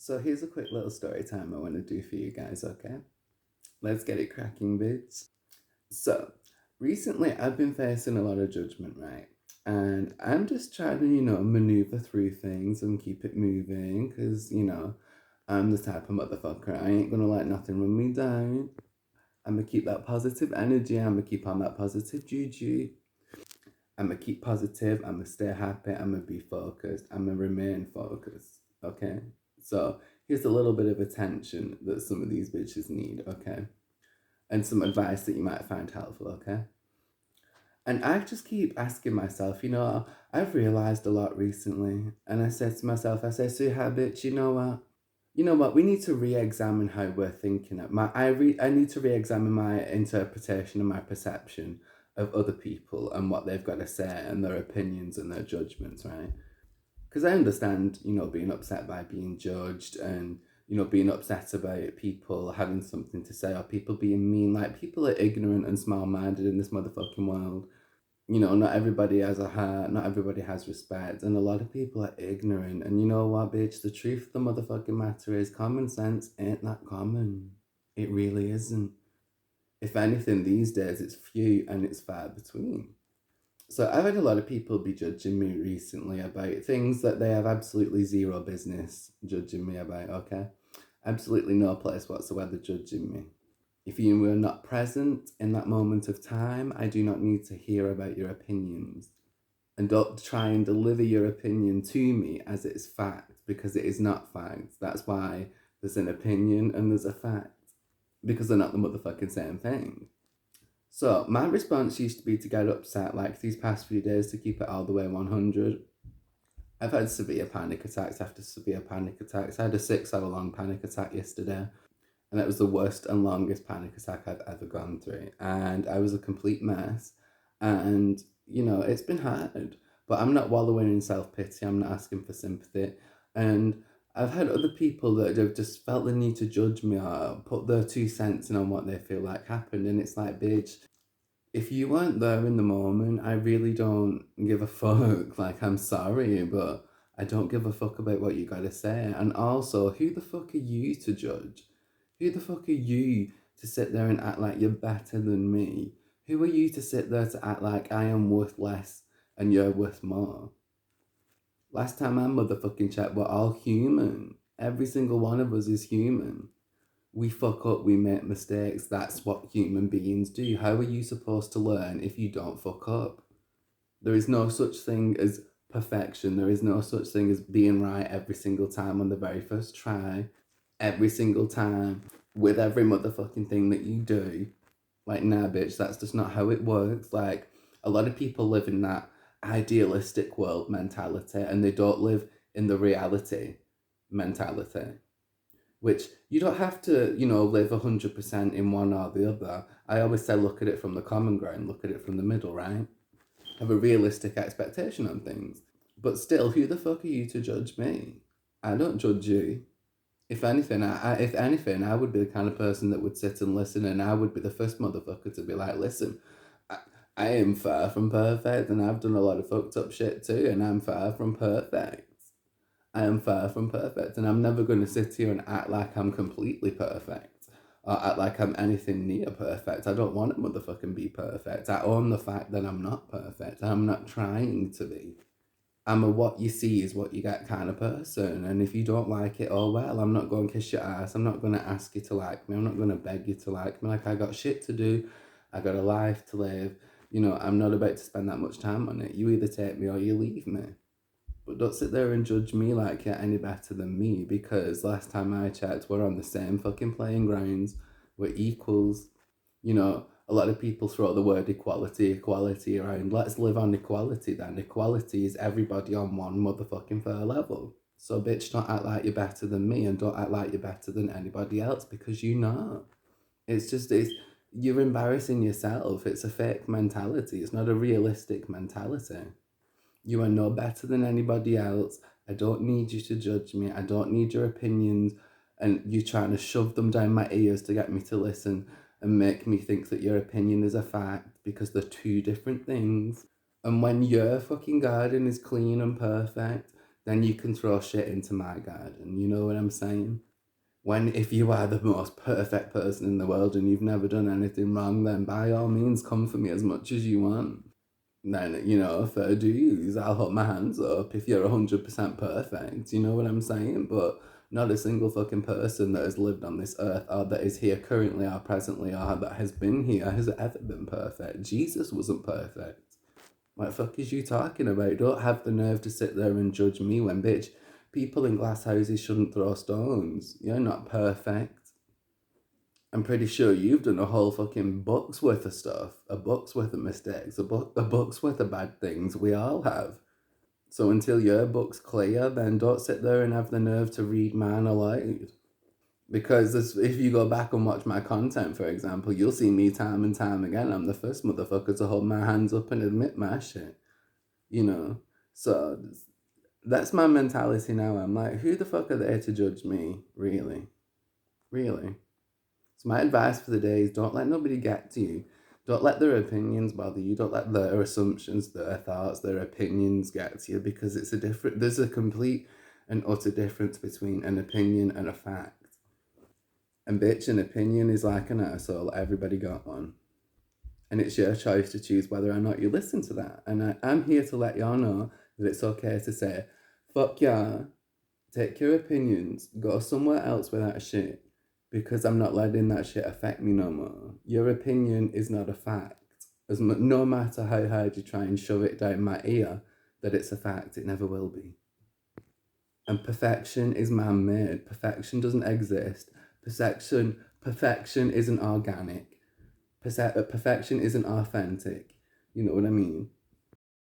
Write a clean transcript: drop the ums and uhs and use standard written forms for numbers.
So here's a quick little story time I want to do for you guys, okay? Let's get it cracking, bitch. So, recently I've been facing a lot of judgment, right? And I'm just trying to, maneuver through things and keep it moving because, I'm the type of motherfucker. I ain't gonna let nothing run me down. I'm gonna keep that positive energy. I'm gonna keep on that positive juju. I'm gonna keep positive. I'm gonna stay happy. I'm gonna be focused. I'm gonna remain focused. Okay. So here's a little bit of attention that some of these bitches need. Okay, and some advice that you might find helpful. Okay. And I just keep asking myself, I've realized a lot recently, and I said to myself, I say, so bitch, you know what? You know what? We need to re-examine how we're thinking. I need to re-examine my interpretation and my perception of other people and what they've got to say and their opinions and their judgments, right? Because I understand, being upset by being judged and being upset about people having something to say or people being mean. Like people are ignorant and small-minded in this motherfucking world. Not everybody has a heart, not everybody has respect, and a lot of people are ignorant. And you know what, bitch? The truth of the motherfucking matter is common sense ain't that common. It really isn't. If anything, these days it's few and it's far between. So I've had a lot of people be judging me recently about things that they have absolutely zero business judging me about, okay? Absolutely no place whatsoever judging me. If you were not present in that moment of time, I do not need to hear about your opinions. And don't try and deliver your opinion to me as it's fact, because it is not fact. That's why there's an opinion and there's a fact, because they're not the motherfucking same thing. So my response used to be to get upset like these past few days to keep it all the way 100. I've had severe panic attacks after severe panic attacks. I had a 6 hour long panic attack yesterday, and it was the worst and longest panic attack I've ever gone through. And I was a complete mess. And, it's been hard. But I'm not wallowing in self pity, I'm not asking for sympathy. And I've had other people that have just felt the need to judge me or put their 2 cents in on what they feel like happened. And it's like, bitch, if you weren't there in the moment, I really don't give a fuck. Like, I'm sorry, but I don't give a fuck about what you gotta say. And also, who the fuck are you to judge? Who the fuck are you to sit there and act like you're better than me? Who are you to sit there to act like I am worth less and you're worth more? Last time I motherfucking checked, we're all human. Every single one of us is human. We fuck up, we make mistakes. That's what human beings do. How are you supposed to learn if you don't fuck up? There is no such thing as perfection. There is no such thing as being right every single time on the very first try, every single time, with every motherfucking thing that you do. Like, nah, bitch, that's just not how it works. Like, a lot of people live in that idealistic world mentality and they don't live in the reality mentality, which you don't have to, live 100% in one or the other. I always say look at it from the common ground, look at it from the middle, right? Have a realistic expectation on things. But still, who the fuck are you to judge me? I don't judge you. If anything, I would be the kind of person that would sit and listen, and I would be the first motherfucker to be like, listen, I, I am far from perfect, and I've done a lot of fucked up shit too, and I'm far from perfect. I am far from perfect, and I'm never going to sit here and act like I'm completely perfect or act like I'm anything near perfect. I don't want to motherfucking be perfect. I own the fact that I'm not perfect. I'm not trying to be. I'm a what you see is what you get kind of person, and if you don't like it, oh well, I'm not going to kiss your ass. I'm not going to ask you to like me. I'm not going to beg you to like me. Like, I got shit to do. I got a life to live. I'm not about to spend that much time on it. You either take me or you leave me. But don't sit there and judge me like you're any better than me, because last time I checked, we're on the same fucking playing grounds. We're equals. A lot of people throw the word equality around. Let's live on equality then. Equality is everybody on one motherfucking fair level. So, bitch, don't act like you're better than me and don't act like you're better than anybody else, because you're not. It's you're embarrassing yourself. It's a fake mentality. It's not a realistic mentality. You are no better than anybody else. I don't need you to judge me. I don't need your opinions. And you trying to shove them down my ears to get me to listen and make me think that your opinion is a fact, because they're two different things. And when your fucking garden is clean and perfect, then you can throw shit into my garden. You know what I'm saying? When if you are the most perfect person in the world and you've never done anything wrong, then by all means come for me as much as you want. Then, fair dues. I'll hold my hands up if you're 100% perfect. You know what I'm saying? But not a single fucking person that has lived on this earth or that is here currently or presently or that has been here has ever been perfect. Jesus wasn't perfect. What the fuck is you talking about? Don't have the nerve to sit there and judge me when, bitch, people in glass houses shouldn't throw stones. You're not perfect. I'm pretty sure you've done a whole fucking book's worth of stuff, a book's worth of mistakes, a book's worth of bad things. We all have. So until your book's clear, then don't sit there and have the nerve to read mine aloud. Because if you go back and watch my content, for example, you'll see me time and time again. I'm the first motherfucker to hold my hands up and admit my shit. You know? So that's my mentality now. I'm like, who the fuck are they to judge me? Really? Really? So my advice for the day is don't let nobody get to you. Don't let their opinions bother you. Don't let their assumptions, their thoughts, their opinions get to you, because there's a complete and utter difference between an opinion and a fact. And bitch, an opinion is like an arsehole. Everybody got one. And it's your choice to choose whether or not you listen to that. And I'm here to let y'all know that it's okay to say, fuck yeah, take your opinions, go somewhere else with that shit, because I'm not letting that shit affect me no more. Your opinion is not a fact. No matter how hard you try and shove it down my ear that it's a fact, it never will be. And perfection is man-made. Perfection doesn't exist. Perfection isn't organic. Perfection isn't authentic. You know what I mean?